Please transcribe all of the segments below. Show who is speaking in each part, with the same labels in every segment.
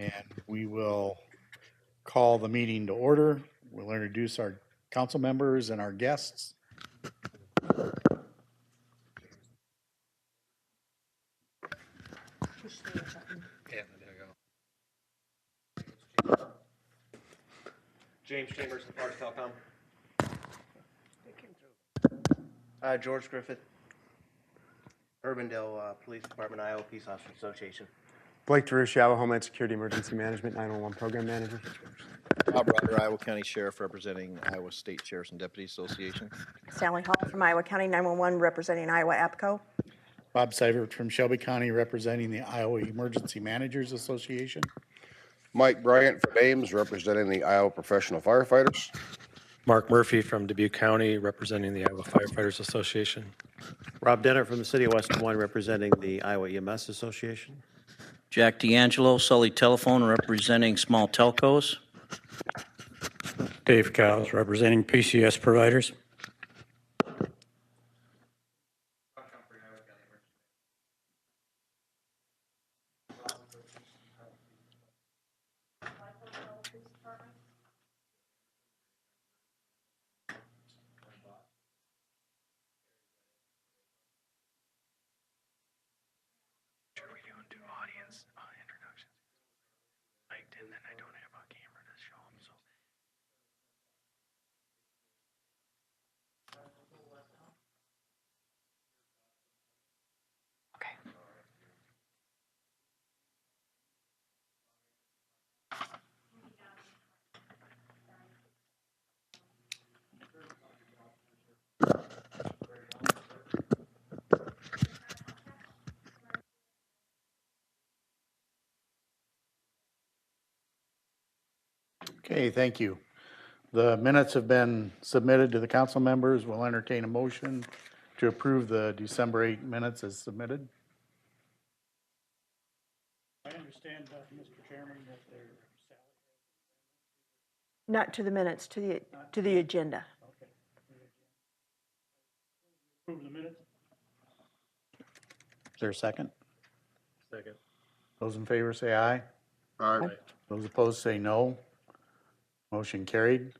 Speaker 1: And we will call the meeting to order. We'll introduce our council members and our guests.
Speaker 2: Yeah, there you go. James Chambers, Parks Telecom.
Speaker 3: George Griffith, Urbandale Police Department, Iowa Peace Officers Association.
Speaker 4: Blake DeRusciavo, Homeland Security Emergency Management, 911 Program Manager.
Speaker 5: Bob Ryder, Iowa County Sheriff, representing Iowa State Sheriffs and Deputies Association.
Speaker 6: Sally Hall from Iowa County 911, representing Iowa APCO.
Speaker 1: Bob Seivert from Shelby County, representing the Iowa Emergency Managers Association.
Speaker 7: Mike Bryant from Ames, representing the Iowa Professional Firefighters.
Speaker 8: Mark Murphy from Dubuque County, representing the Iowa Firefighters Association.
Speaker 9: Rob Dennett from the city of West Des Moines, representing the Iowa EMS Association.
Speaker 10: Jack D'Angelo, Sully Telephone, representing small telcos.
Speaker 11: Dave Cowles, representing PCS providers.
Speaker 1: Okay, thank you. The minutes have been submitted to the council members. We'll entertain a motion to approve the December 8 minutes as submitted.
Speaker 11: I understand, Mr. Chairman, that they're
Speaker 6: Not to the minutes, to the agenda.
Speaker 11: okay. Approve the minutes.
Speaker 1: Is there a second?
Speaker 8: Second.
Speaker 1: Those in favor say aye.
Speaker 7: Aye.
Speaker 1: Those opposed say no. Motion carried.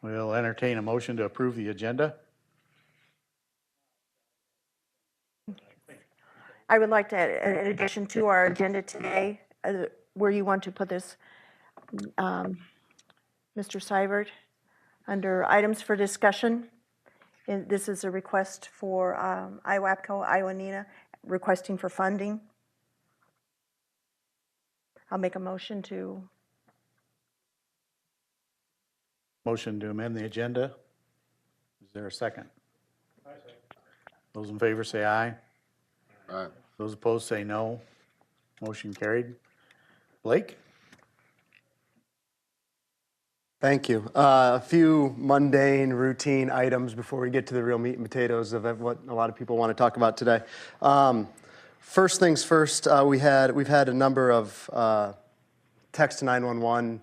Speaker 1: We'll entertain a motion to approve the agenda.
Speaker 6: I would like to add, in addition to our agenda today, where you want to put this, Mr. Seivert, under items for discussion. And this is a request for Iowa APCO, Iowa NENA, requesting for funding. I'll make a motion to.
Speaker 1: Motion to amend the agenda. Is there a second? Those in favor say aye.
Speaker 7: Aye.
Speaker 1: Those opposed say no. Motion carried. Blake?
Speaker 4: Thank you. A few mundane, routine items before we get to the real meat and potatoes of what a lot of people want to talk about today. First things first, we've had a number of text to 911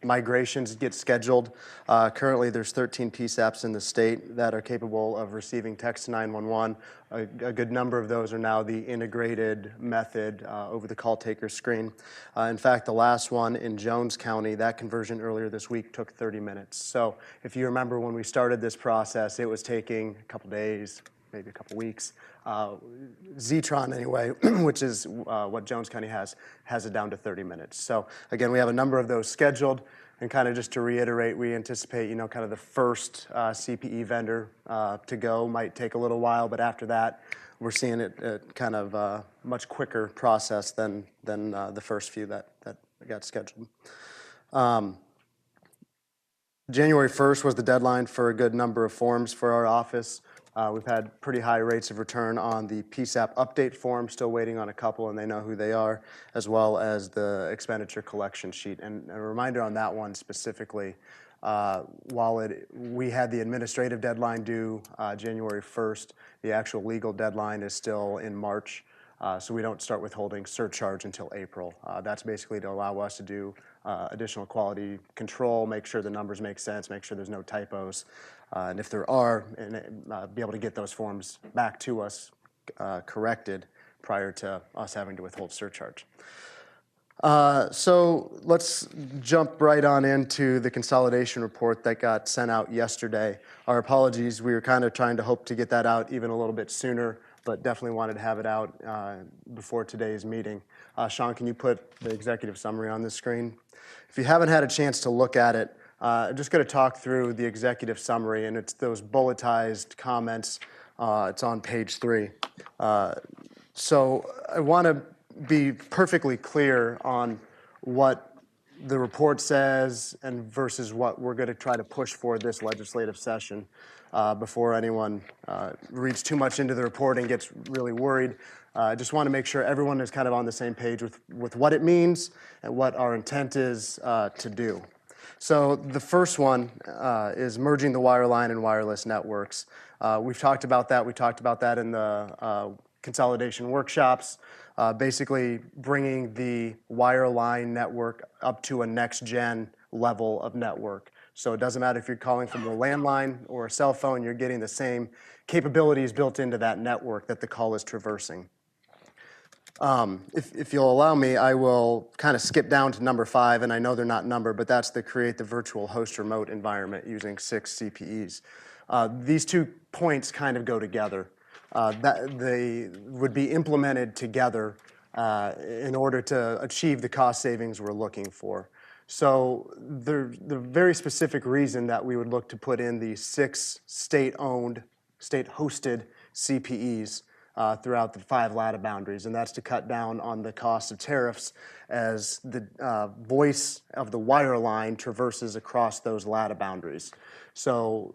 Speaker 4: migrations get scheduled. Currently, there's 13 PSAPs in the state that are capable of receiving text to 911. A good number of those are now the integrated method over the call taker screen. In fact, the last one in Jones County, that conversion earlier this week took 30 minutes. So if you remember when we started this process, it was taking a couple days, maybe a couple weeks. Zetron anyway, which is what Jones County has it down to 30 minutes. So again, we have a number of those scheduled, and kind of just to reiterate, we anticipate, kind of the first CPE vendor to go might take a little while, but after that, we're seeing it kind of a much quicker process than the first few that got scheduled. January 1st was the deadline for a good number of forms for our office. We've had pretty high rates of return on the PSAP update form, still waiting on a couple, and they know who they are, as well as the expenditure collection sheet. And a reminder on that one specifically, while we had the administrative deadline due January 1st, the actual legal deadline is still in March. So we don't start withholding surcharge until April. That's basically to allow us to do additional quality control, make sure the numbers make sense, make sure there's no typos. And if there are, be able to get those forms back to us corrected prior to us having to withhold surcharge. So let's jump right on into the consolidation report that got sent out yesterday. Our apologies, we were kind of trying to hope to get that out even a little bit sooner, but definitely wanted to have it out before today's meeting. Sean, can you put the executive summary on the screen? If you haven't had a chance to look at it, I'm just going to talk through the executive summary, and it's those bulletized comments. It's on page 3. So I want to be perfectly clear on what the report says and versus what we're going to try to push for this legislative session before anyone reads too much into the report and gets really worried. I just want to make sure everyone is kind of on the same page with what it means and what our intent is to do. So the first one is merging the wireline and wireless networks. We've talked about that. We talked about that in the consolidation workshops, basically bringing the wireline network up to a next-gen level of network. So it doesn't matter if you're calling from a landline or a cell phone, you're getting the same capabilities built into that network that the call is traversing. If you'll allow me, I will kind of skip down to number 5, and I know they're not numbered, but that's to create the virtual host remote environment using 6 CPEs. These 2 points kind of go together. That they would be implemented together in order to achieve the cost savings we're looking for. So the very specific reason that we would look to put in the 6 state-owned, state-hosted CPEs throughout the 5 LATA boundaries, and that's to cut down on the cost of tariffs as the voice of the wireline traverses across those LATA boundaries. So,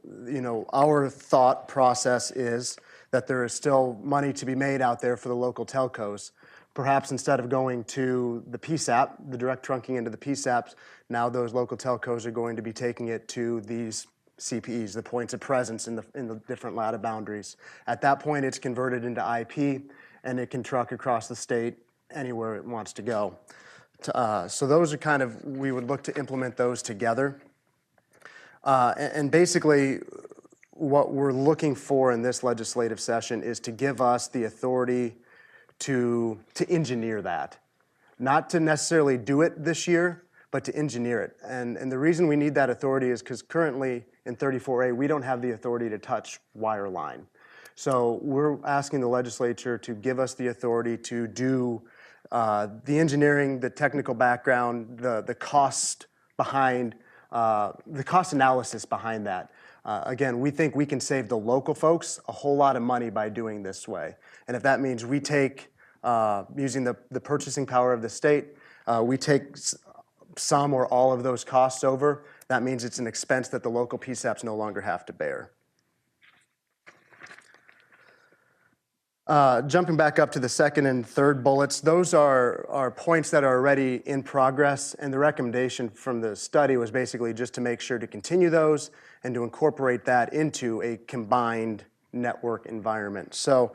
Speaker 4: our thought process is that there is still money to be made out there for the local telcos. Perhaps instead of going to the PSAP, the direct trunking into the PSAPs, now those local telcos are going to be taking it to these CPEs, the points of presence in the different LATA boundaries. At that point, it's converted into IP, and it can truck across the state anywhere it wants to go. So those are kind of, we would look to implement those together. And basically, what we're looking for in this legislative session is to give us the authority to engineer that. Not to necessarily do it this year, but to engineer it. And the reason we need that authority is because currently in 34A, we don't have the authority to touch wireline. So we're asking the legislature to give us the authority to do the engineering, the technical background, the cost behind, the cost analysis behind that. Again, we think we can save the local folks a whole lot of money by doing this way. And if that means we take, using the purchasing power of the state, we take some or all of those costs over, that means it's an expense that the local PSAPs no longer have to bear. Jumping back up to the second and third bullets, those are points that are already in progress, and the recommendation from the study was basically just to make sure to continue those and to incorporate that into a combined network environment. So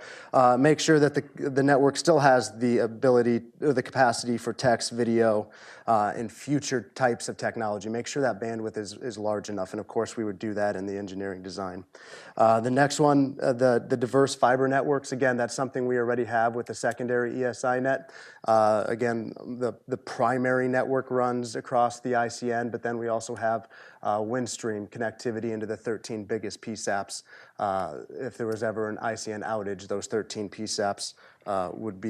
Speaker 4: make sure that the network still has the ability or the capacity for text, video, and future types of technology. Make sure that bandwidth is large enough, and of course we would do that in the engineering design. The next one, the diverse fiber networks, again, that's something we already have with the secondary ESI net. Again, the primary network runs across the ICN, but then we also have Windstream connectivity into the 13 biggest PSAPs. If there was ever an ICN outage, those 13 PSAPs would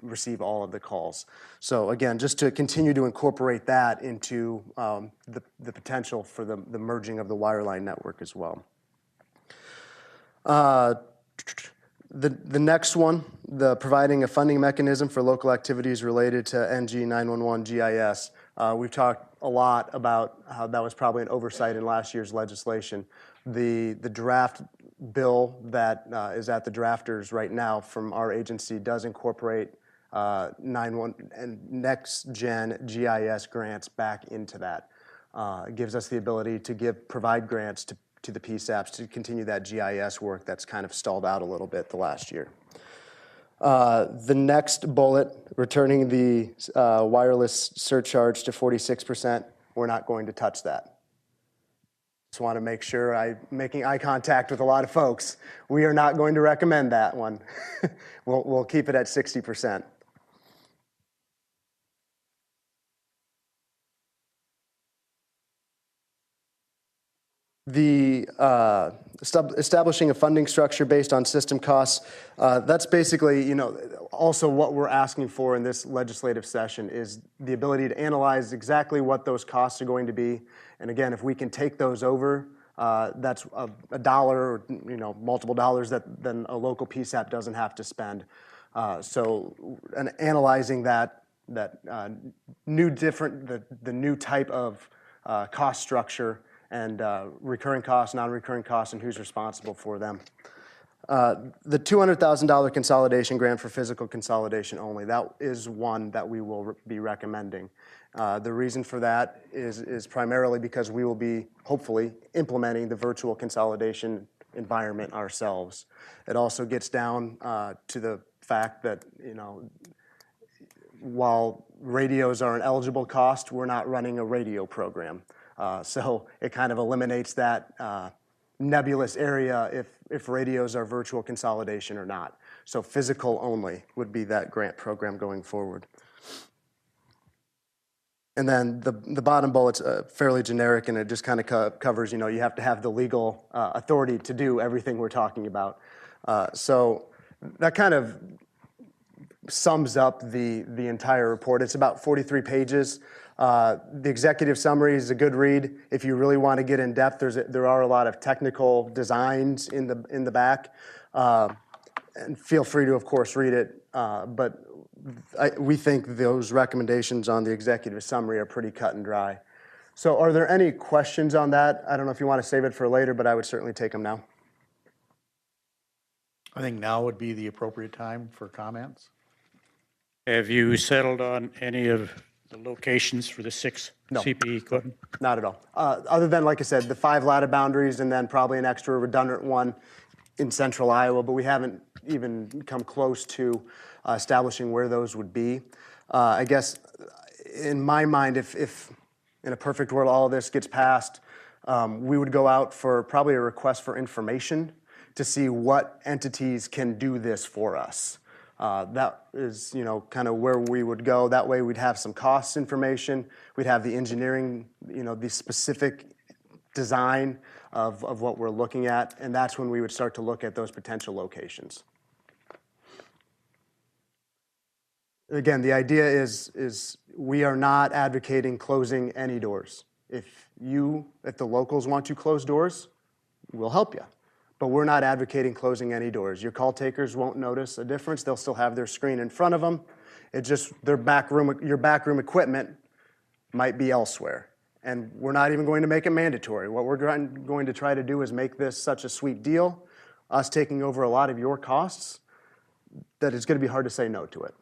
Speaker 4: receive all of the calls. So again, just to continue to incorporate that into the potential for the merging of the wireline network as well. The next one, the providing a funding mechanism for local activities related to NG 911 GIS. We've talked a lot about how that was probably an oversight in last year's legislation. The draft bill that is at the drafters right now from our agency does incorporate next gen GIS grants back into that. It gives us the ability to provide grants to the PSAPs to continue that GIS work that's kind of stalled out a little bit the last year. The next bullet, returning the wireless surcharge to 46%, we're not going to touch that. Just want to make sure I'm making eye contact with a lot of folks. We are not going to recommend that one. We'll keep it at 60%. The establishing a funding structure based on system costs, that's basically, also what we're asking for in this legislative session is the ability to analyze exactly what those costs are going to be. And again, if we can take those over, that's a dollar or, multiple dollars that then a local PSAP doesn't have to spend. And analyzing that new the new type of cost structure and recurring costs, non-recurring costs, and who's responsible for them. The $200,000 consolidation grant for physical consolidation only, that is one that we will be recommending. The reason for that is primarily because we will be, hopefully, implementing the virtual consolidation environment ourselves. It also gets down to the fact that, while radios are an eligible cost, we're not running a radio program. So it kind of eliminates that nebulous area if radios are virtual consolidation or not. So physical only would be that grant program going forward. And then the bottom bullet's fairly generic, and it just kind of covers, you have to have the legal authority to do everything we're talking about. So that kind of sums up the entire report. It's about 43 pages. The executive summary is a good read. If you really want to get in depth, there are a lot of technical designs in the back. And feel free to, of course, read it. But we think those recommendations on the executive summary are pretty cut and dry. So are there any questions on that? I don't know if you want to save it for later, but I would certainly take them now.
Speaker 1: I think now would be the appropriate time for comments.
Speaker 11: Have you settled on any of the locations for the 6
Speaker 4: No.
Speaker 11: CPE equipment?
Speaker 4: Not at all. Other than, like I said, the 5 latitude boundaries and then probably an extra redundant one in central Iowa, but we haven't even come close to establishing where those would be. I guess in my mind, if in a perfect world all of this gets passed, we would go out for probably a request for information to see what entities can do this for us. That is, kind of where we would go. That way we'd have some cost information. We'd have the engineering, the specific design of what we're looking at, and that's when we would start to look at those potential locations. Again, the idea is we are not advocating closing any doors. If the locals want to close doors, we'll help you. But we're not advocating closing any doors. Your call takers won't notice a difference. They'll still have their screen in front of them. It's just your backroom equipment might be elsewhere. And we're not even going to make it mandatory. What we're going to try to do is make this such a sweet deal, us taking over a lot of your costs, that it's going to be hard to say no to it.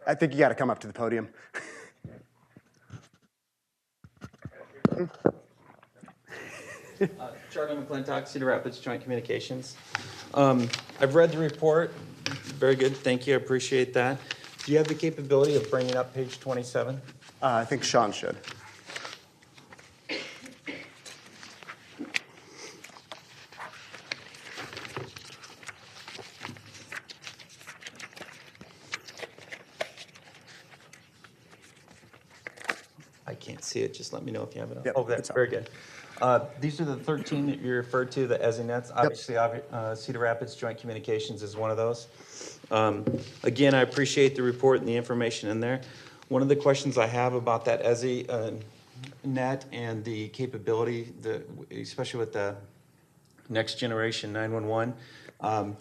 Speaker 4: I think you got to come up to the podium.
Speaker 12: Charlie McClintock, Cedar Rapids Joint Communications. I've read the report. Very good. Thank you. I appreciate that. Do you have the capability of bringing up page 27?
Speaker 4: I think Sean should.
Speaker 12: I can't see it. Just let me know if you have it up.
Speaker 4: Yep,
Speaker 12: Oh, that's
Speaker 4: it's up.
Speaker 12: very good. These are the 13 that you referred to, the EZNets. Obviously, Cedar Rapids Joint Communications is one of those. Again, I appreciate the report and the information in there. One of the questions I have about that EZNet and the capability, especially with the next generation 911,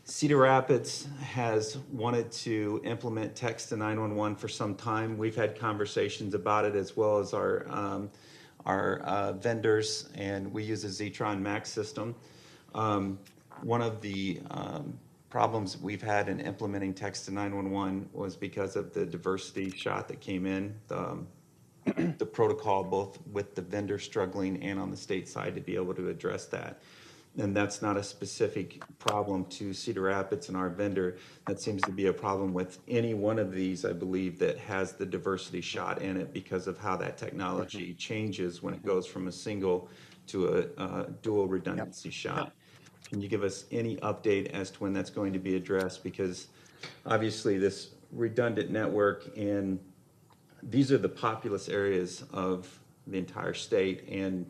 Speaker 12: Cedar Rapids has wanted to implement text to 911 for some time. We've had conversations about it, as well as our vendors, and we use a Zetron Max system. One of the problems we've had in implementing text to 911 was because of the diversity shot that came in, the protocol, both with the vendor struggling and on the state side, to be able to address that. And that's not a specific problem to Cedar Rapids and our vendor. That seems to be a problem with any one of these, I believe, that has the diversity shot in it, because of how that technology changes when it goes from a single to a dual redundancy shot. Can you give us any update as to when that's going to be addressed? Because obviously this redundant network and these are the populous areas of the entire state, and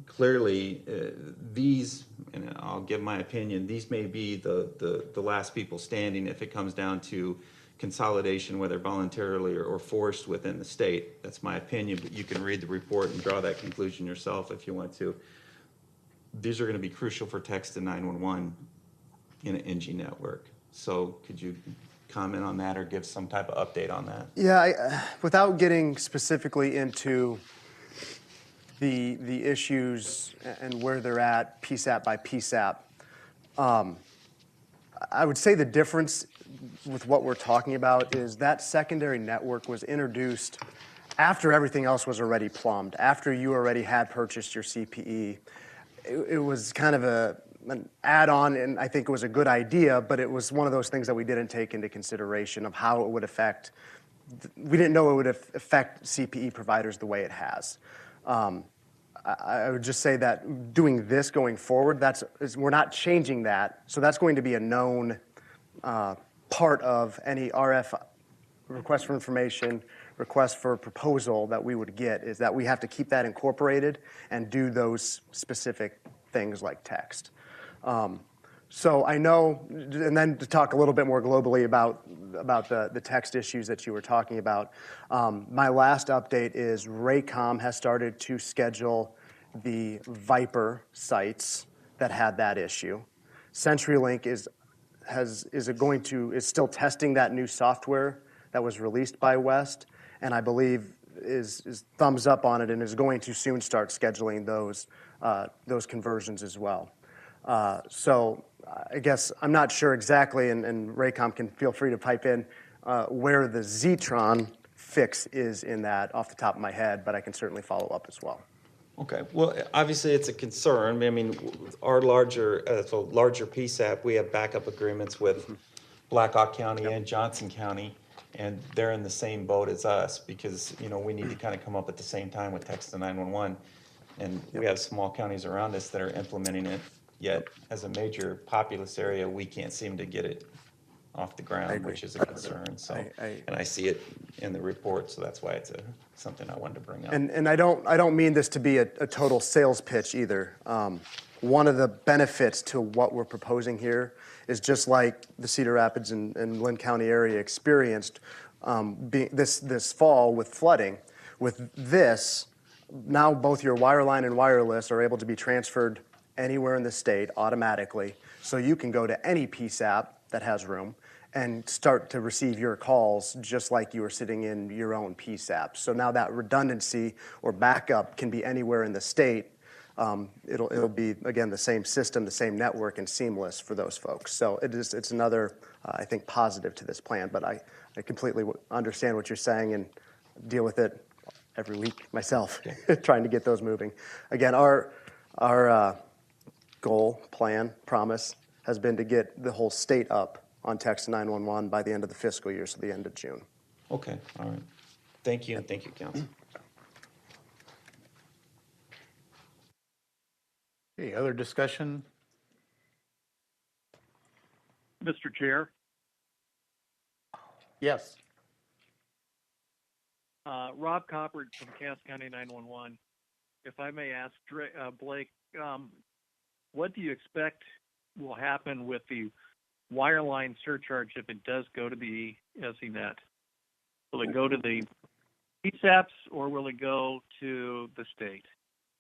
Speaker 12: clearly, these, and I'll give my opinion, these may be the last people standing if it comes down to consolidation, whether voluntarily or forced within the state. That's my opinion, but you can read the report and draw that conclusion yourself if you want to. These are going to be crucial for text to 911 in an NG network. So could you comment on that or give some type of update on that?
Speaker 4: Yeah, without getting specifically into the issues and where they're at PSAP by PSAP, I would say the difference with what we're talking about is that secondary network was introduced after everything else was already plumbed, after you already had purchased your CPE. It was kind of an add-on, and I think it was a good idea, but it was one of those things that we didn't take into consideration of how it would affect. We didn't know it would affect CPE providers the way it has. I would just say that doing this going forward, we're not changing that, so that's going to be a known part of any RF request for information, request for proposal that we would get, is that we have to keep that incorporated and do those specific things like text. So I know, and then to talk a little bit more globally about the text issues that you were talking about, my last update is Raycom has started to schedule the Viper sites that had that issue. CenturyLink is still testing that new software that was released by West, and I believe is thumbs up on it and is going to soon start scheduling those conversions as well. So I guess I'm not sure exactly, and Raycom can feel free to pipe in where the Zetron fix is in that off the top of my head, but I can certainly follow up as well.
Speaker 12: Okay, well, obviously it's a concern. I mean, our larger PSAP, we have backup agreements with Blackhawk County and Johnson County, and they're in the same boat as us because, you know, we need to kind of come up at the same time with text to 911. And we have small counties around us that are implementing it, yet as a major populous area, we can't seem to get it off the ground, which is a concern. So, and I see it in the report, so that's why it's something I wanted to bring up.
Speaker 4: And I don't mean this to be a total sales pitch either. One of the benefits to what we're proposing here is just like the Cedar Rapids and Lynn County area experienced this fall with flooding. With this, now both your wireline and wireless are able to be transferred anywhere in the state automatically, so you can go to any PSAP that has room and start to receive your calls just like you were sitting in your own PSAP. So now that redundancy or backup can be anywhere in the state. It'll be, again, the same system, the same network, and seamless for those folks. So it's another, I think, positive to this plan. But I completely understand what you're saying and deal with it every week myself, trying to get those moving. Again, our goal, plan, promise has been to get the whole state up on text 911 by the end of the fiscal year, so the end of June.
Speaker 12: Okay, all right. Thank you, and thank you, Council.
Speaker 1: Okay, other discussion?
Speaker 13: Mr. Chair,
Speaker 1: Yes.
Speaker 13: Rob Coppard from Cass County 911. If I may ask Blake, what do you expect will happen with the wireline surcharge if it does go to the SENet? Will it go to the PSAPs or will it go to the state?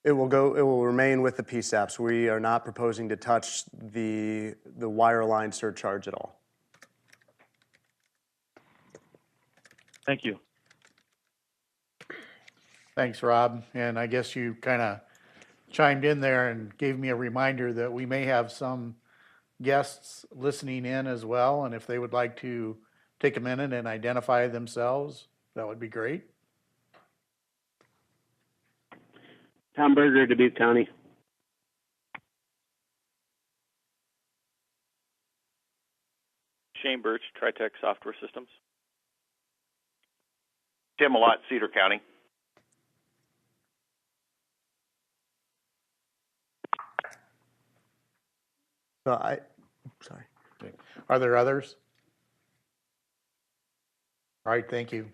Speaker 4: It will remain with the PSAPs. We are not proposing to touch the wireline surcharge at all.
Speaker 13: Thank you.
Speaker 1: Thanks, Rob. And I guess you kind of chimed in there and gave me a reminder that we may have some guests listening in as well. And if they would like to take a minute and identify themselves, that would be great.
Speaker 14: Tom Berger, Dubuque County.
Speaker 15: Shane Birch, Tritech Software Systems.
Speaker 16: Tim Malott, Cedar County.
Speaker 4: Sorry.
Speaker 1: Okay. Are there others? All right, thank you.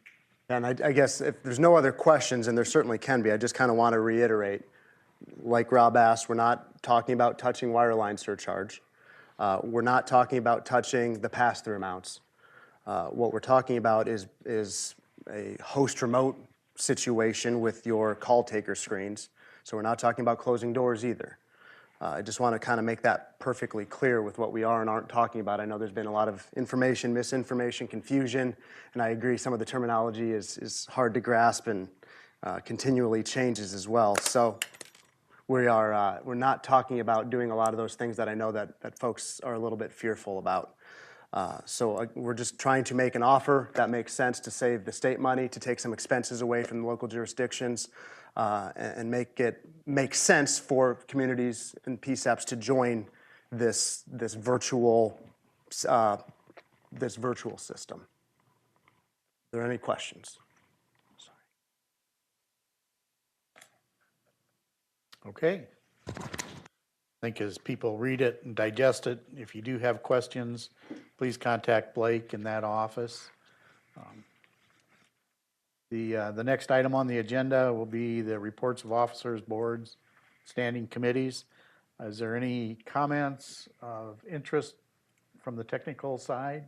Speaker 4: And I guess if there's no other questions, and there certainly can be, I just kind of want to reiterate, like Rob asked, we're not talking about touching wireline surcharge. We're not talking about touching the pass-through amounts. What we're talking about is a host remote situation with your call taker screens. So we're not talking about closing doors either. I just want to kind of make that perfectly clear with what we are and aren't talking about. I know there's been a lot of information, misinformation, confusion, and I agree some of the terminology is hard to grasp and continually changes as well. So we're not talking about doing a lot of those things that I know that folks are a little bit fearful about. So we're just trying to make an offer that makes sense to save the state money, to take some expenses away from the local jurisdictions, and make sense for communities and PSAPs to join this virtual system. Are there any questions?
Speaker 1: Okay. I think as people read it and digest it, if you do have questions, please contact Blake in that office. The next item on the agenda will be the reports of officers, boards, standing committees. Is there any comments of interest from the technical side?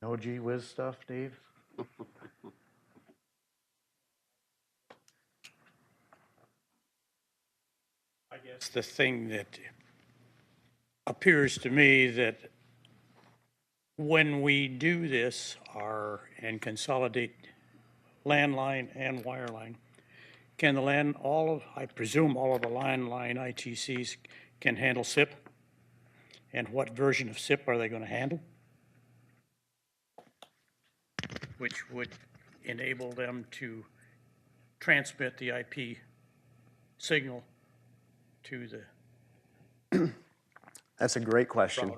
Speaker 1: No gee whiz stuff, Dave?
Speaker 11: I guess the thing that appears to me that when we do this and consolidate landline and wireline, can I presume all of the landline ITCs can handle SIP? And what version of SIP are they going to handle? Which would enable them to transmit the IP signal to the...
Speaker 4: That's a great question.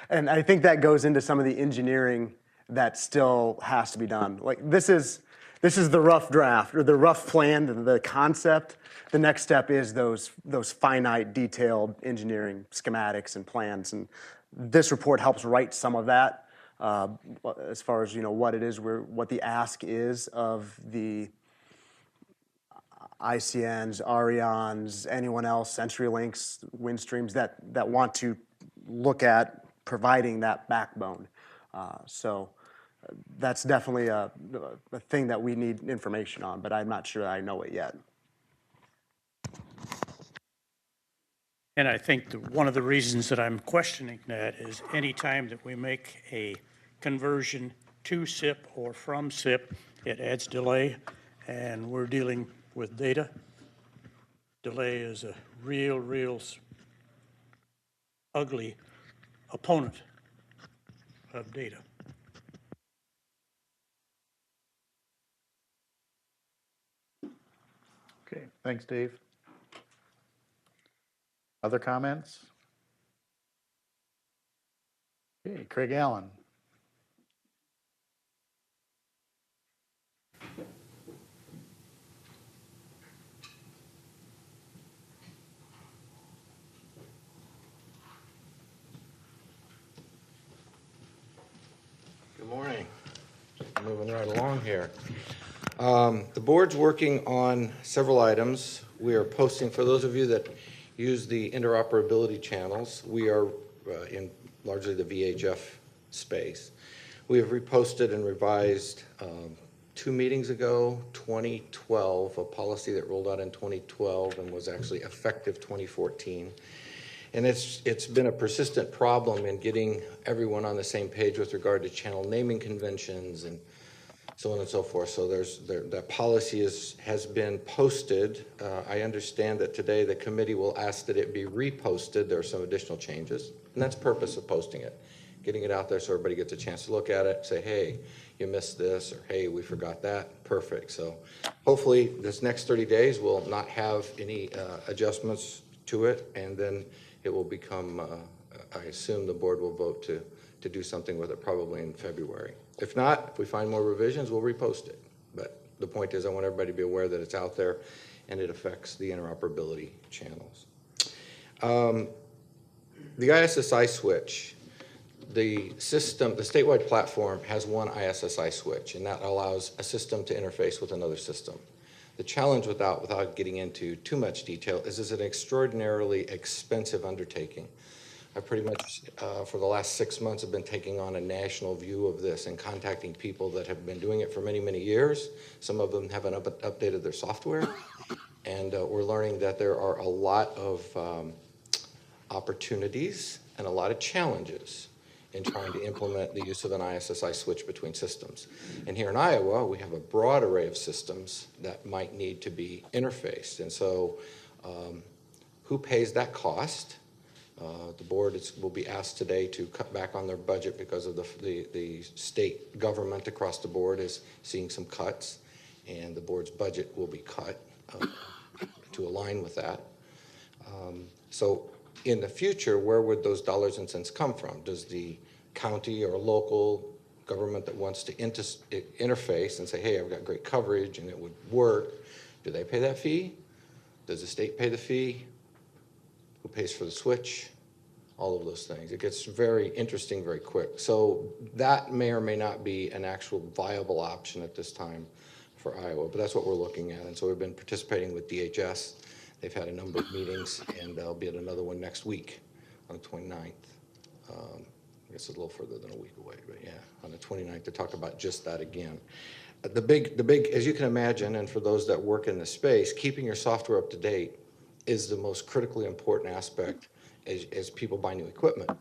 Speaker 4: And I think that goes into some of the engineering that still has to be done. Like this is the rough draft or the rough plan, the concept. The next step is those finite, detailed engineering schematics and plans. And this report helps write some of that as far as what it is, what the ask is of the ICNs, Arians, anyone else, CenturyLinks, Windstreams that want to look at providing that backbone. So that's definitely a thing that we need information on, but I'm not sure I know it yet.
Speaker 11: And I think one of the reasons that I'm questioning that is any time that we make a conversion to SIP or from SIP, it adds delay, and we're dealing with data. Delay is a real ugly opponent of data.
Speaker 1: Okay, thanks, Dave. Other comments? Okay, Craig Allen.
Speaker 17: Good morning. Moving right along here. The board's working on several items. We are posting, for those of you that use the interoperability channels, we are in largely the VHF space. We have reposted and revised 2 meetings ago, 2012, a policy that rolled out in 2012 and was actually effective 2014. And it's been a persistent problem in getting everyone on the same page with regard to channel naming conventions and so on and so forth. So that policy has been posted. I understand that today the committee will ask that it be reposted. There are some additional changes, and that's the purpose of posting it, getting it out there so everybody gets a chance to look at it, say, hey, you missed this, or hey, we forgot that. Perfect. So hopefully this next 30 days will not have any adjustments to it, and then it will become, I assume the board will vote to do something with it probably in February. If not, if we find more revisions, we'll repost it. But the point is I want everybody to be aware that it's out there and it affects the interoperability channels. The ISSI switch, the system, the statewide platform has one ISSI switch, and that allows a system to interface with another system. The challenge without getting into too much detail is it's an extraordinarily expensive undertaking. I pretty much, for the last 6 months, have been taking on a national view of this and contacting people that have been doing it for many, many years. Some of them haven't updated their software. And we're learning that there are a lot of opportunities and a lot of challenges in trying to implement the use of an ISSI switch between systems. And here in Iowa, we have a broad array of systems that might need to be interfaced. And so who pays that cost? The board will be asked today to cut back on their budget because of the state government across the board is seeing some cuts, and the board's budget will be cut to align with that. So in the future, where would those dollars and cents come from? Does the county or local government that wants to interface and say, hey, I've got great coverage and it would work, do they pay that fee? Does the state pay the fee? Who pays for the switch? All of those things. It gets very interesting very quick. So that may or may not be an actual viable option at this time for Iowa, but that's what we're looking at. And so we've been participating with DHS. They've had a number of meetings, and there'll be at another one next week on the 29th. I guess it's a little further than a week away, but yeah, on the 29th to talk about just that again. The big, as you can imagine, and for those that work in the space, keeping your software up to date is the most critically important aspect as people buy new equipment.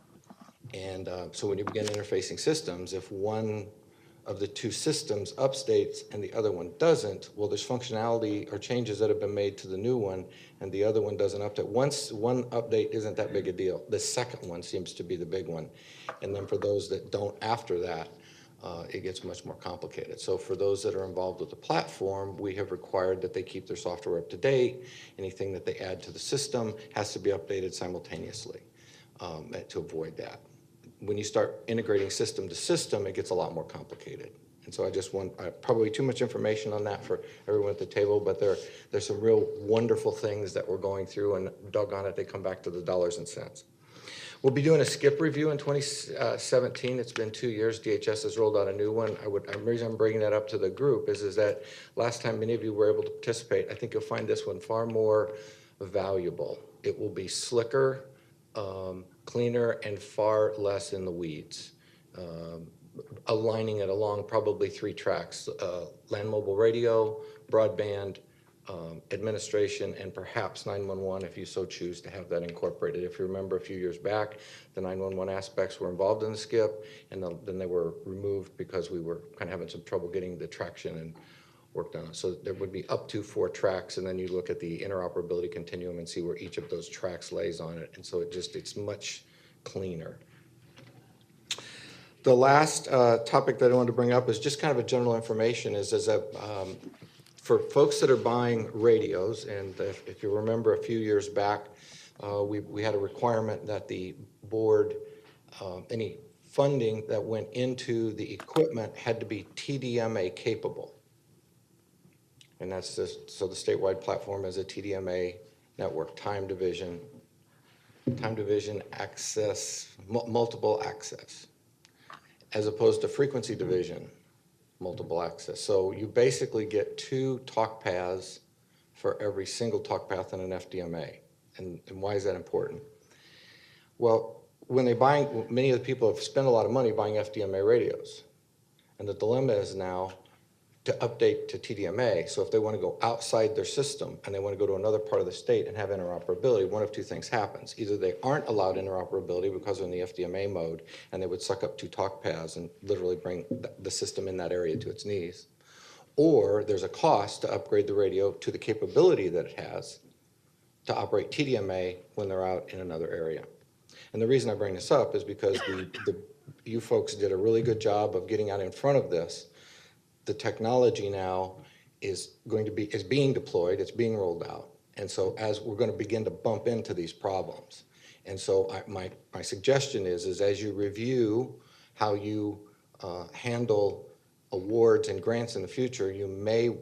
Speaker 17: And so when you begin interfacing systems, if one of the two systems updates and the other one doesn't, well, there's functionality or changes that have been made to the new one and the other one doesn't update. Once one update isn't that big a deal, the second one seems to be the big one. And then for those that don't after that, it gets much more complicated. So for those that are involved with the platform, we have required that they keep their software up to date. Anything that they add to the system has to be updated simultaneously to avoid that. When you start integrating system to system, it gets a lot more complicated. And so I just want, probably too much information on that for everyone at the table, but there's some real wonderful things that we're going through, and doggone it, they come back to the dollars and cents. We'll be doing a skip review in 2017. It's been 2 years. DHS has rolled out a new one. The reason I'm bringing that up to the group is that last time many of you were able to participate, I think you'll find this one far more valuable. It will be slicker, cleaner, and far less in the weeds. Aligning it along probably 3 tracks, land mobile radio, broadband, administration, and perhaps 911 if you so choose to have that incorporated. If you remember a few years back, the 911 aspects were involved in the skip, and then they were removed because we were kind of having some trouble getting the traction and work done. So there would be up to 4 tracks, and then you look at the interoperability continuum and see where each of those tracks lays on it. And so it's much cleaner. The last topic that I wanted to bring up is just kind of a general information is for folks that are buying radios, and if you remember a few years back, we had a requirement that the board, any funding that went into the equipment had to be TDMA capable. And that's just, so the statewide platform is a TDMA network, time division access, multiple access, as opposed to frequency division, multiple access. So you basically get 2 talk paths for every single talk path in an FDMA. And why is that important? Well, when many of the people have spent a lot of money buying FDMA radios. And the dilemma is now to update to TDMA. So if they want to go outside their system and they want to go to another part of the state and have interoperability, one of 2 things happens. Either they aren't allowed interoperability because they're in the FDMA mode and they would suck up 2 talk paths and literally bring the system in that area to its knees. Or there's a cost to upgrade the radio to the capability that it has to operate TDMA when they're out in another area. And the reason I bring this up is because you folks did a really good job of getting out in front of this. The technology now is being deployed, it's being rolled out. And so as we're going to begin to bump into these problems. And so my suggestion is as you review how you handle awards and grants in the future, you may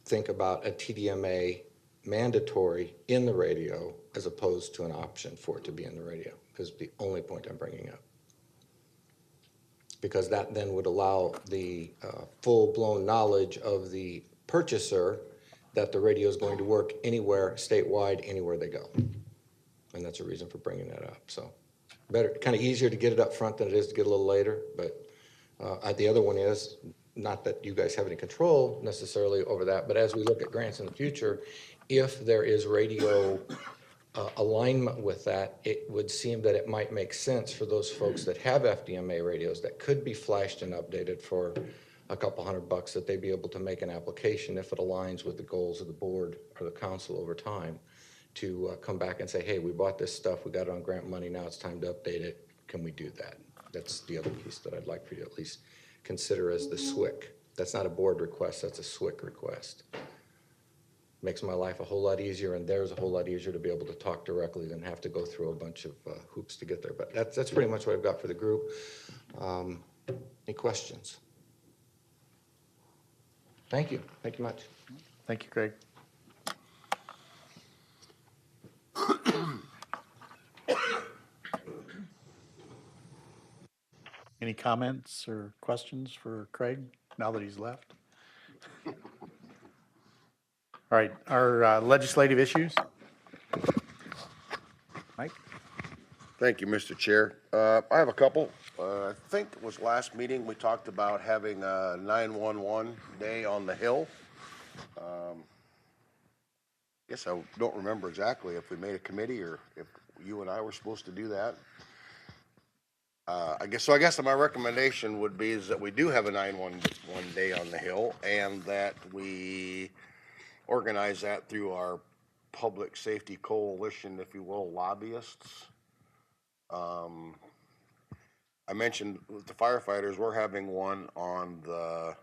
Speaker 17: think about a TDMA mandatory in the radio as opposed to an option for it to be in the radio. is the only point I'm bringing up. Because that then would allow the full-blown knowledge of the purchaser that the radio is going to work anywhere, statewide, anywhere they go. And that's a reason for bringing that up. So better, kind of easier to get it up front than it is to get a little later. But the other one is, not that you guys have any control necessarily over that, but as we look at grants in the future, if there is radio alignment with that, it would seem that it might make sense for those folks that have FDMA radios that could be flashed and updated for a couple $100 that they'd be able to make an application if it aligns with the goals of the board or the council over time to come back and say, hey, we bought this stuff, we got it on grant money, now it's time to update it. Can we do that? That's the other piece that I'd like for you to at least consider as the SWIC. That's not a board request, that's a SWIC request. Makes my life a whole lot easier, and theirs a whole lot easier to be able to talk directly than have to go through a bunch of hoops to get there. But that's pretty much what I've got for the group. Any questions? Thank you. Thank you much.
Speaker 1: Thank you, Craig. Any comments or questions for Craig now that he's left? All right, our legislative issues. Mike?
Speaker 7: Thank you, Mr. Chair. I have a couple. I think it was last meeting, we talked about having a 911 day on the Hill. Guess I don't remember exactly if we made a committee or if you and I were supposed to do that. I guess my recommendation would be is that we do have a 911 day on the Hill, and that we organize that through our public safety coalition, if you will, lobbyists. I mentioned with the firefighters, we're having one on the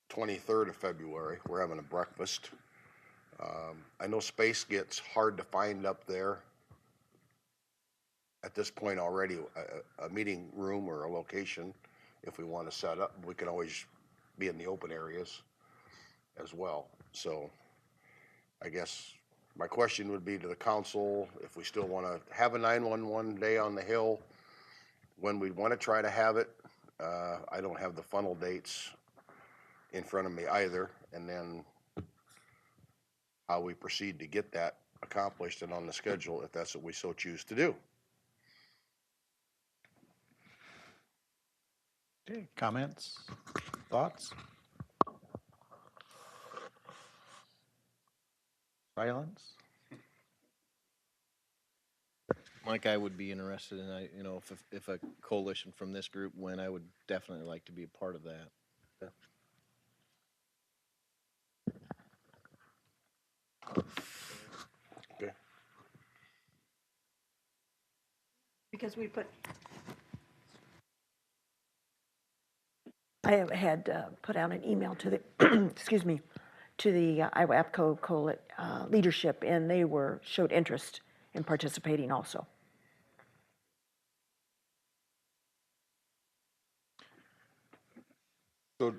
Speaker 7: 23rd of February. We're having a breakfast. I know space gets hard to find up there at this point already, a meeting room or a location. If we want to set up, we can always be in the open areas as well. So I guess my question would be to the council, if we still want to have a 911 day on the Hill, when we want to try to have it. I don't have the funnel dates in front of me either, and then how we proceed to get that accomplished and on the schedule if that's what we so choose to do.
Speaker 1: Okay, comments, thoughts? Silence?
Speaker 5: Mike, I would be interested in, if a coalition from this group went, I would definitely like to be a part of that.
Speaker 7: Okay.
Speaker 6: Because I had put out an email to the, excuse me, to the Iowa APCO leadership, and they showed interest in participating also.
Speaker 7: So,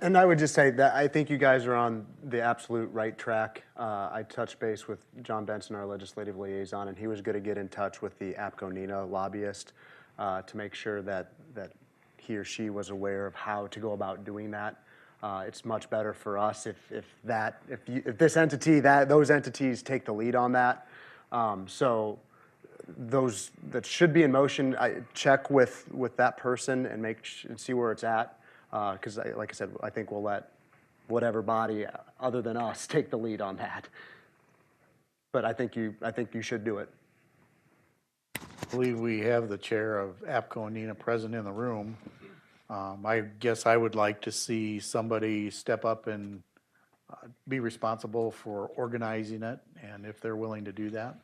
Speaker 4: and I would just say that I think you guys are on the absolute right track. I touched base with John Benson, our legislative liaison, and he was going to get in touch with the APCO-NENA lobbyist to make sure that he or she was aware of how to go about doing that. It's much better for us if this entity, those entities take the lead on that. So those that should be in motion, I check with that person and and see where it's at. Because like I said, I think we'll let whatever body other than us take the lead on that. But I think you should do it.
Speaker 1: I believe we have the chair of APCO and NENA present in the room. I guess I would like to see somebody step up and be responsible for organizing it, and if they're willing to do that.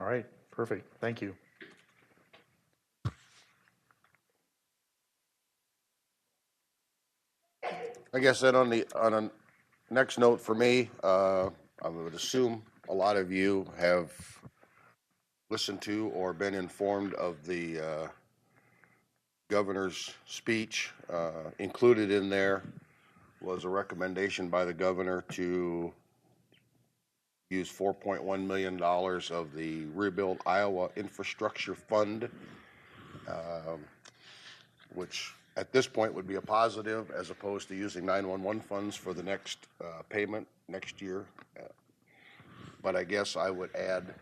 Speaker 1: All right, perfect. Thank you.
Speaker 7: I guess then on a next note for me, I would assume a lot of you have listened to or been informed of the governor's speech. Included in there was a recommendation by the governor to use $4.1 million of the Rebuild Iowa Infrastructure Fund, which at this point would be a positive as opposed to using 911 funds for the next payment next year. But I guess I would add,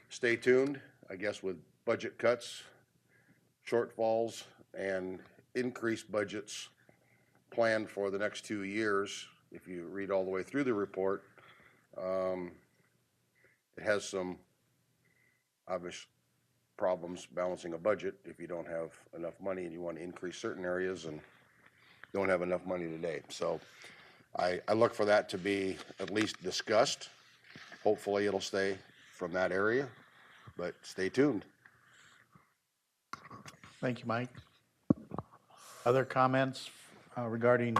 Speaker 7: stay tuned. I guess with budget cuts, shortfalls, and increased budgets planned for the next 2 years, if you read all the way through the report, it has some obvious problems balancing a budget if you don't have enough money and you want to increase certain areas and don't have enough money today. So I look for that to be at least discussed. Hopefully it'll stay from that area, but stay tuned.
Speaker 1: Thank you, Mike. Other comments regarding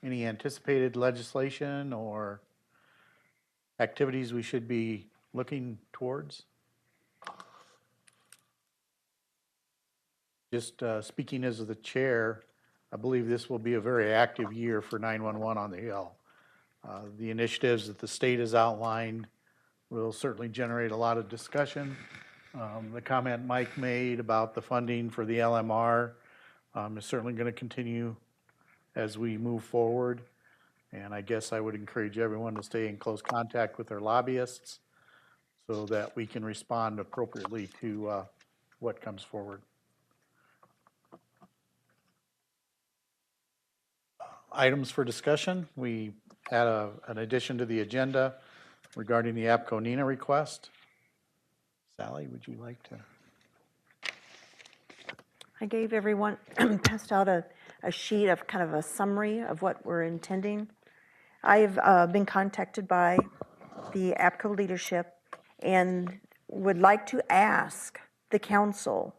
Speaker 1: any anticipated legislation or activities we should be looking towards? Just speaking as the chair, I believe this will be a very active year for 911 on the Hill. The initiatives that the state has outlined will certainly generate a lot of discussion. The comment Mike made about the funding for the LMR is certainly going to continue as we move forward. And I guess I would encourage everyone to stay in close contact with their lobbyists so that we can respond appropriately to what comes forward. Items for discussion. We had an addition to the agenda regarding the APCO NINA request. Sally, would you like to?
Speaker 6: I gave everyone, passed out a sheet of kind of a summary of what we're intending. I've been contacted by the APCO leadership and would like to ask the council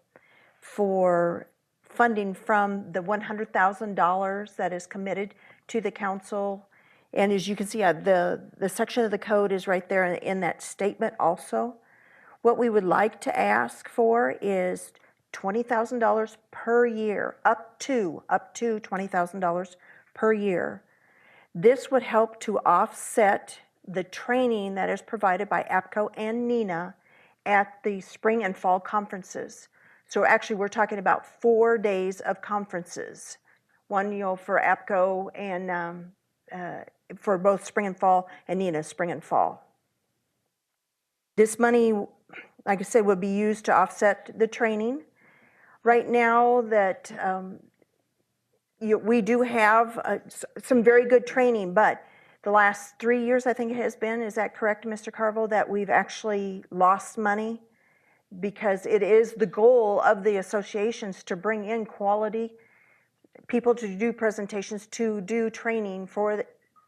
Speaker 6: for funding from the $100,000 that is committed to the council. And as you can see, the section of the code is right there in that statement also. What we would like to ask for is $20,000 per year, up to $20,000 per year. This would help to offset the training that is provided by APCO and NINA at the spring and fall conferences. So actually we're talking about 4 days of conferences. One, for APCO and for both spring and fall, and NINA spring and fall. This money, like I said, would be used to offset the training. Right now that we do have some very good training, but the last 3 years, I think it has been, is that correct, Mr. Carville, that we've actually lost money? Because it is the goal of the associations to bring in quality people to do presentations, to do training for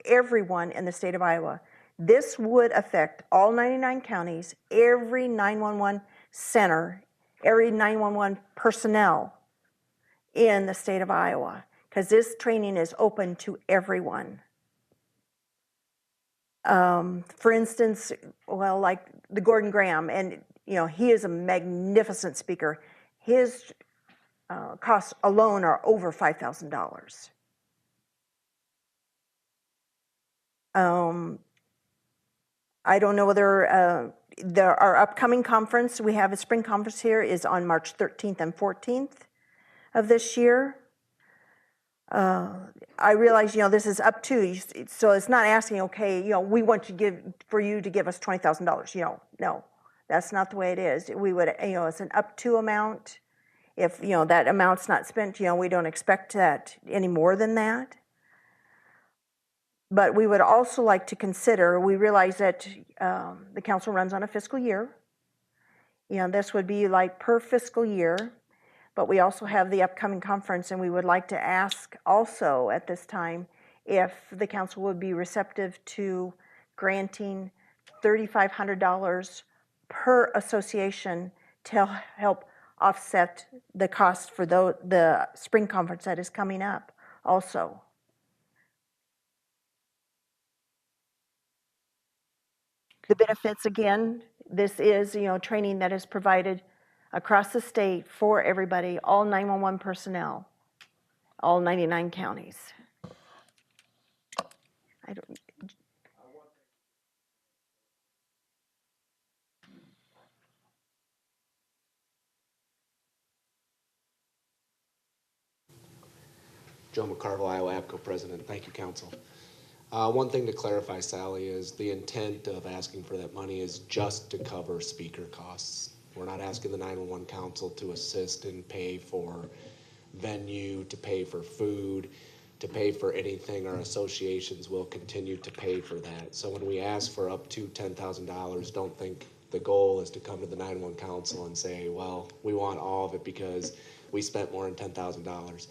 Speaker 6: everyone in the state of Iowa. This would affect all 99 counties, every 911 center, every 911 personnel in the state of Iowa, because this training is open to everyone. For instance, well, like the Gordon Graham, and he is a magnificent speaker. His costs alone are over $5,000. I don't know whether our upcoming conference, we have a spring conference here, is on March 13th and 14th of this year. I realize, this is up to, so it's not asking, okay, we want for you to give us $20,000. No, that's not the way it is. We would, it's an up to amount. If, that amount's not spent, we don't expect that any more than that. But we would also like to consider, we realize that the council runs on a fiscal year. This would be like per fiscal year. But we also have the upcoming conference, and we would like to ask also at this time if the council would be receptive to granting $3,500 per association to help offset the cost for the spring conference that is coming up also. The benefits, again, this is, training that is provided across the state for everybody, all 911 personnel, all 99 counties. I don't,
Speaker 18: Joe McCarville, Iowa APCO President. Thank you, Council. One thing to clarify, Sally, is the intent of asking for that money is just to cover speaker costs. We're not asking the 911 Council to assist and pay for venue, to pay for food, to pay for anything. Our associations will continue to pay for that. So when we ask for up to $10,000, don't think the goal is to come to the 911 Council and say, well, we want all of it because we spent more than $10,000.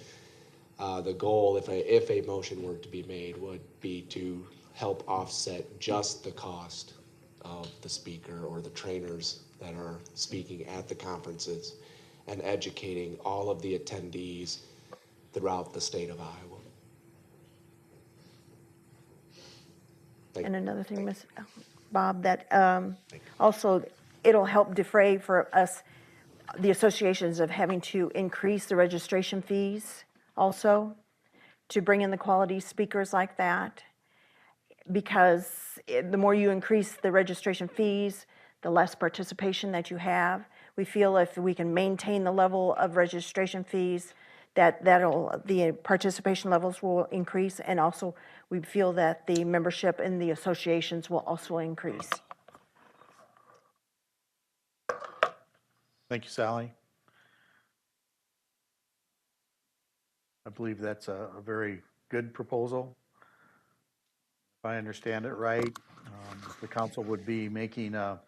Speaker 18: The goal, if a motion were to be made, would be to help offset just the cost of the speaker or the trainers that are speaking at the conferences and educating all of the attendees throughout the state of Iowa.
Speaker 6: and another thing, Ms. Bob, that also it'll help defray for us, the associations, of having to increase the registration fees also to bring in the quality speakers like that. Because the more you increase the registration fees, the less participation that you have. We feel if we can maintain the level of registration fees, the participation levels will increase, and also we feel that the membership in the associations will also increase.
Speaker 1: Thank you, Sally. I believe that's a very good proposal. If I understand it right, the council would be making a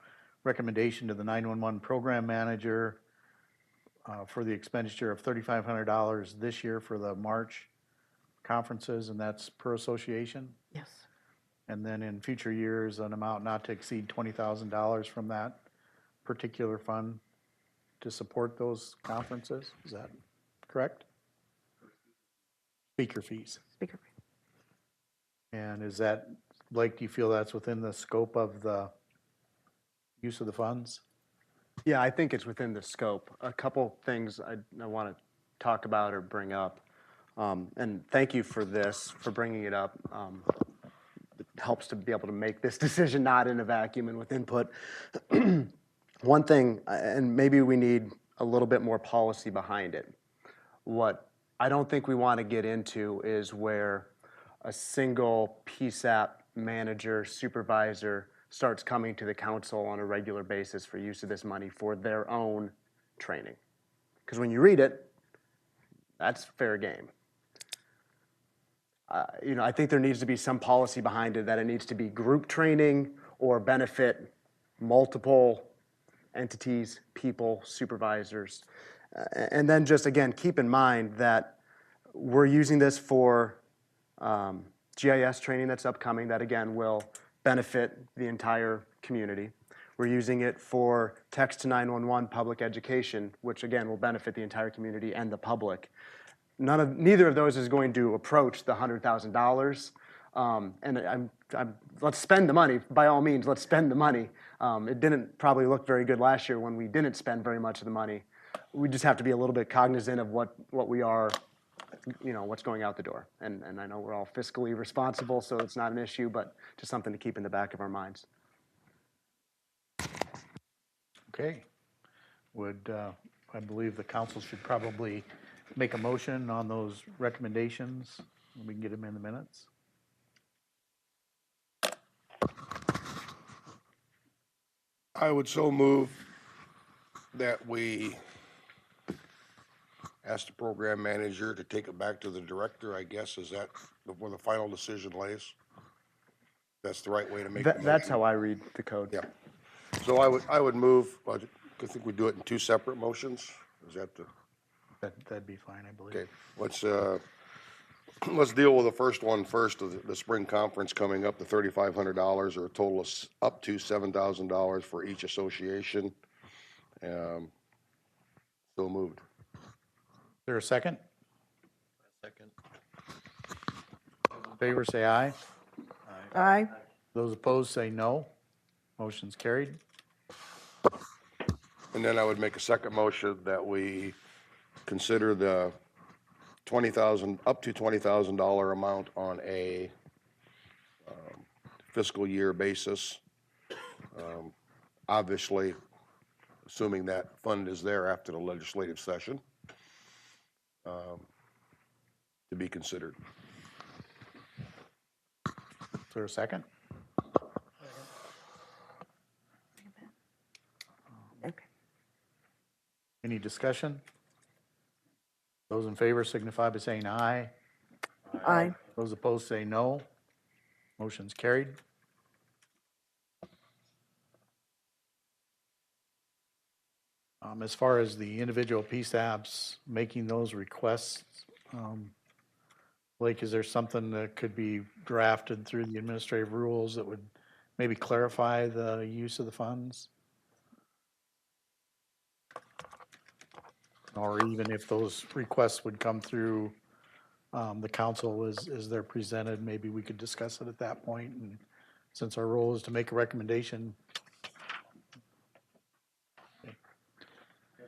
Speaker 1: recommendation to the 911 program manager for the expenditure of $3,500 this year for the March conferences, and that's per association.
Speaker 6: Yes.
Speaker 1: And then in future years, an amount not to exceed $20,000 from that particular fund to support those conferences. Is that correct? Speaker fees.
Speaker 6: Speaker fee.
Speaker 1: And is that, Blake, do you feel that's within the scope of the use of the funds?
Speaker 4: Yeah, I think it's within the scope. A couple things I want to talk about or bring up. And thank you for this, for bringing it up. It helps to be able to make this decision not in a vacuum and with input. One thing, and maybe we need a little bit more policy behind it. What I don't think we want to get into is where a single PSAP manager, supervisor starts coming to the council on a regular basis for use of this money for their own training. Because when you read it, that's fair game. I think there needs to be some policy behind it, that it needs to be group training or benefit multiple entities, people, supervisors. And then just, again, keep in mind that we're using this for GIS training that's upcoming that, again, will benefit the entire community. We're using it for text to 911 public education, which, again, will benefit the entire community and the public. Neither of those is going to approach the $100,000. And let's spend the money. By all means, let's spend the money. It didn't probably look very good last year when we didn't spend very much of the money. We just have to be a little bit cognizant of what we are, what's going out the door. And I know we're all fiscally responsible, so it's not an issue, but just something to keep in the back of our minds.
Speaker 1: Okay. I believe the council should probably make a motion on those recommendations. We can get them in the minutes.
Speaker 7: I would so move that we ask the program manager to take it back to the director, I guess. Is that where the final decision lays? That's the right way to make the motion?
Speaker 4: That's how I read the code.
Speaker 7: Yeah. So I would move, I think we do it in two separate motions. Is that the?
Speaker 1: That'd be fine, I believe.
Speaker 7: Okay, let's deal with the first one first, the spring conference coming up, the $3,500, or a total of up to $7,000 for each association. So moved.
Speaker 1: Is there a second?
Speaker 5: Second.
Speaker 1: Those in favor say aye.
Speaker 6: Aye.
Speaker 1: Those opposed say no. Motion's carried.
Speaker 7: And then I would make a second motion that we consider the up to $20,000 amount on a fiscal year basis. Obviously, assuming that fund is there after the legislative session, to be considered.
Speaker 1: Is there a second?
Speaker 6: Okay.
Speaker 1: Any discussion? Those in favor signify by saying aye.
Speaker 6: Aye.
Speaker 1: Those opposed say no. Motion's carried. As far as the individual PSAPs making those requests, Blake, is there something that could be drafted through the administrative rules that would maybe clarify the use of the funds? Or even if those requests would come through the council as they're presented, maybe we could discuss it at that point. And since our role is to make a recommendation.
Speaker 4: Yeah,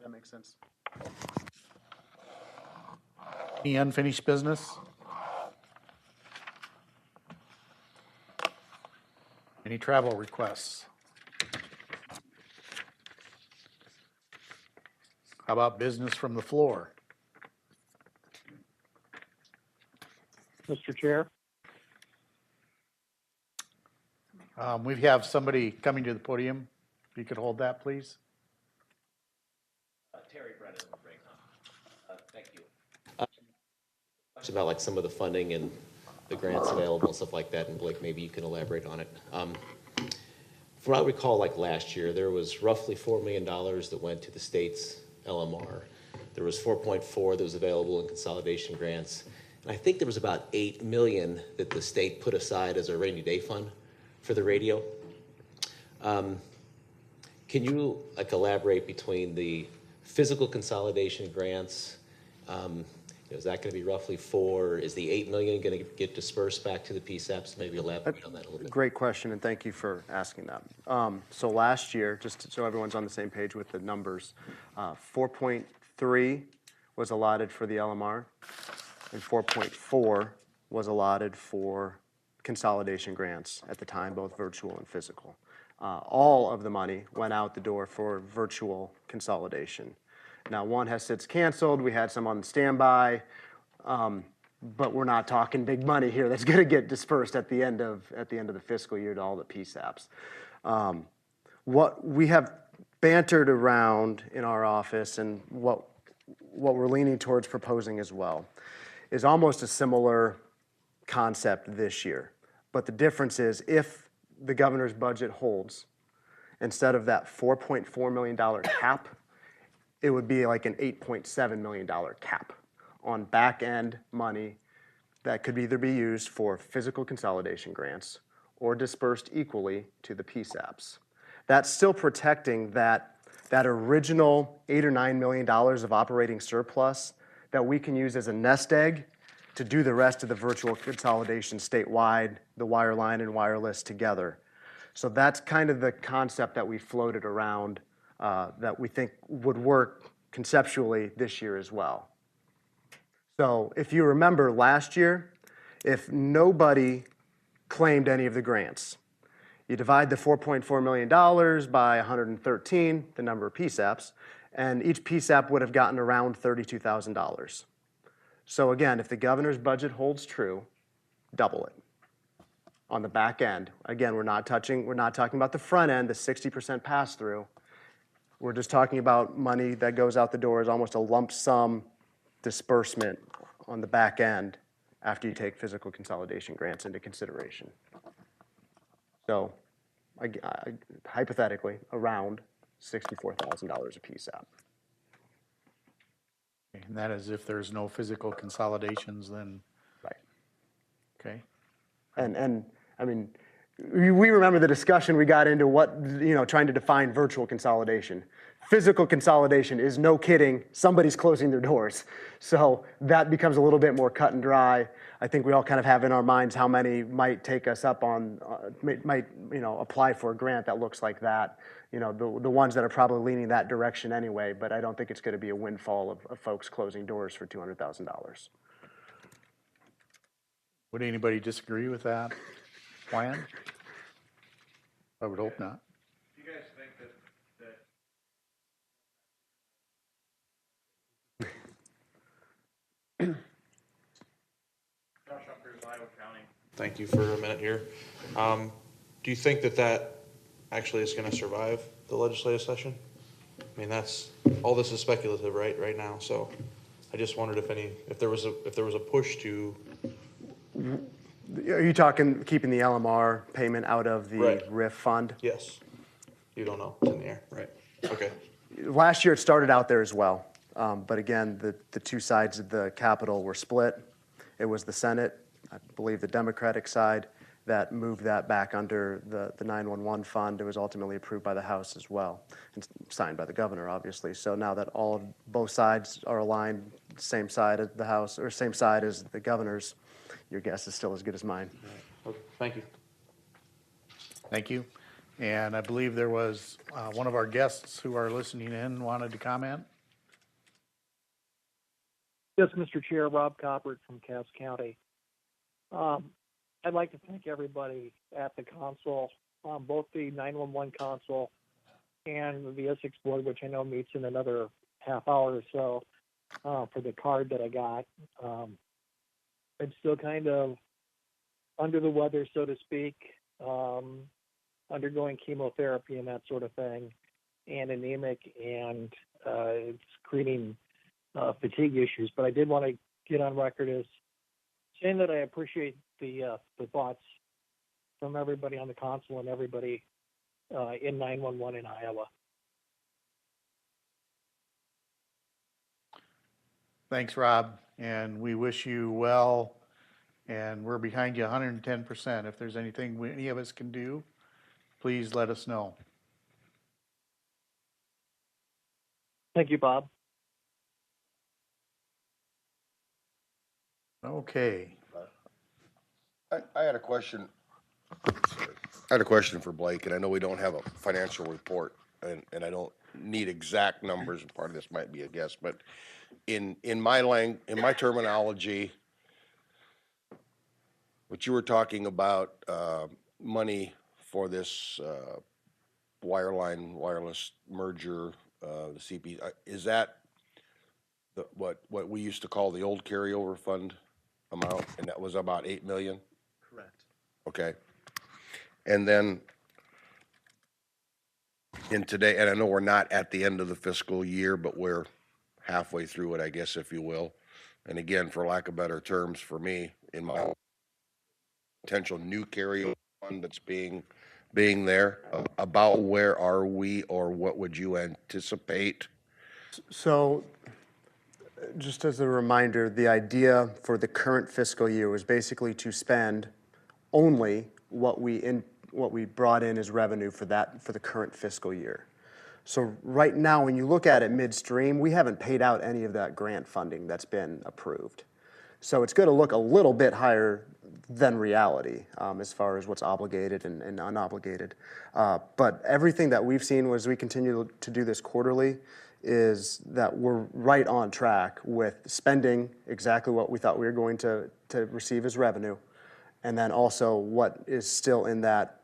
Speaker 4: that makes sense.
Speaker 1: Any unfinished business? Any travel requests? How about business from the floor?
Speaker 13: Mr. Chair?
Speaker 1: We have somebody coming to the podium. If you could hold that, please.
Speaker 19: Terry Brennan with Raycom. Thank you. It's about like some of the funding and the grants available and stuff like that, and Blake, maybe you can elaborate on it. From what I recall, like last year, there was roughly $4 million that went to the state's LMR. There was 4.4 that was available in consolidation grants. And I think there was about 8 million that the state put aside as a rainy day fund for the radio. Can you like elaborate between the physical consolidation grants? Is that going to be roughly 4? Is the 8 million going to get dispersed back to the PSAPs? Maybe elaborate on that a little bit.
Speaker 4: Great question, and thank you for asking that. So last year, just so everyone's on the same page with the numbers, 4.3 was allotted for the LMR, and 4.4 was allotted for consolidation grants at the time, both virtual and physical. All of the money went out the door for virtual consolidation. Now, one has since canceled. We had some on standby, but we're not talking big money here. That's going to get dispersed at the end of the fiscal year to all the PSAPs. What we have bantered around in our office, and what we're leaning towards proposing as well, is almost a similar concept this year. But the difference is, if the governor's budget holds, instead of that $4.4 million cap, it would be like an $8.7 million cap on back-end money that could either be used for physical consolidation grants or dispersed equally to the PSAPs. That's still protecting that original $8 or $9 million of operating surplus that we can use as a nest egg to do the rest of the virtual consolidation statewide, the wireline and wireless together. So that's kind of the concept that we floated around that we think would work conceptually this year as well. So if you remember last year, if nobody claimed any of the grants, you divide the $4.4 million by 113, the number of PSAPs, and each PSAP would have gotten around $32,000. So again, if the governor's budget holds true, double it. On the back end, again, we're not talking about the front end, the 60% pass through. We're just talking about money that goes out the door as almost a lump sum disbursement on the back end after you take physical consolidation grants into consideration. So hypothetically, around $64,000 a PSAP.
Speaker 1: And that is if there's no physical consolidations, then.
Speaker 4: Right.
Speaker 1: Okay.
Speaker 4: And I mean, we remember the discussion we got into trying to define virtual consolidation. physical consolidation is, no kidding, somebody's closing their doors. So that becomes a little bit more cut and dry. I think we all kind of have in our minds how many might take us up on, might apply for a grant that looks like that. The ones that are probably leaning that direction anyway, but I don't think it's going to be a windfall of folks closing doors for $200,000.
Speaker 1: Would anybody disagree with that plan? I would hope not.
Speaker 11: Do you guys think that Josh Humphreys, Iowa County.
Speaker 20: Thank you for a minute here. Do you think that that actually is going to survive the legislative session? I mean, all this is speculative right now. So I just wondered if there was a push to.
Speaker 4: Are you talking keeping the LMR payment out of the
Speaker 20: Right.
Speaker 4: RIF fund?
Speaker 20: Yes. You don't know. It's in the air. Right. Okay.
Speaker 4: Last year it started out there as well. But again, the two sides of the Capitol were split. It was the Senate, I believe the Democratic side, that moved that back under the 911 fund. It was ultimately approved by the House as well, and signed by the governor, obviously. So now that both sides are aligned, same side as the House, or same side as the governor's, your guess is still as good as mine.
Speaker 20: Okay. Thank you.
Speaker 1: Thank you. And I believe there was one of our guests who are listening in wanted to comment.
Speaker 13: Yes, Mr. Chair, Rob Coppert from Cass County. I'd like to thank everybody at the council, both the 911 council and the Essex board, which I know meets in another half hour or so, for the card that I got. I'm still kind of under the weather, so to speak, undergoing chemotherapy and that sort of thing, and anemic, and it's creating fatigue issues. But I did want to get on record as saying that I appreciate the thoughts from everybody on the council and everybody in 911 in Iowa.
Speaker 1: Thanks, Rob, and we wish you well, and we're behind you 110%. If there's anything any of us can do, please let us know.
Speaker 13: Thank you, Bob.
Speaker 1: Okay.
Speaker 7: I had a question. Sorry. I had a question for Blake, and I know we don't have a financial report, and I don't need exact numbers, and part of this might be a guess, but in my terminology, what you were talking about, money for this wireline wireless merger, the CP, is that what we used to call the old carryover fund amount, and that was about 8 million?
Speaker 4: Correct.
Speaker 7: Okay. And then in today, and I know we're not at the end of the fiscal year, but we're halfway through it, I guess, if you will. And again, for lack of better terms, for me, in my potential new carryover fund that's being there, about where are we, or what would you anticipate?
Speaker 4: So just as a reminder, the idea for the current fiscal year was basically to spend only what we brought in as revenue for the current fiscal year. So right now, when you look at it midstream, we haven't paid out any of that grant funding that's been approved. So it's going to look a little bit higher than reality as far as what's obligated and unobligated. But everything that we've seen as we continue to do this quarterly is that we're right on track with spending exactly what we thought we were going to receive as revenue, and then also what is still in that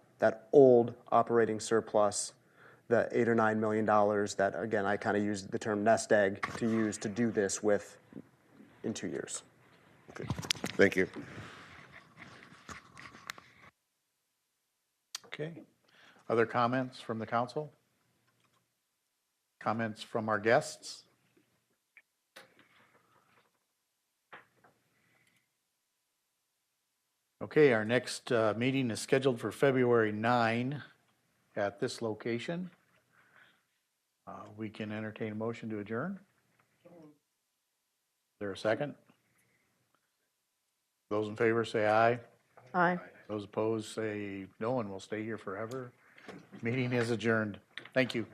Speaker 4: old operating surplus, the $8 or $9 million that, again, I kind of used the term nest egg to use to do this with in 2 years.
Speaker 7: Okay. Thank you.
Speaker 1: Okay. Other comments from the council? Comments from our guests? Okay, our next meeting is scheduled for February 9 at this location. We can entertain a motion to adjourn. Is there a second? Those in favor say aye.
Speaker 6: Aye.
Speaker 1: Those opposed say no, and we'll stay here forever. Meeting is adjourned. Thank you.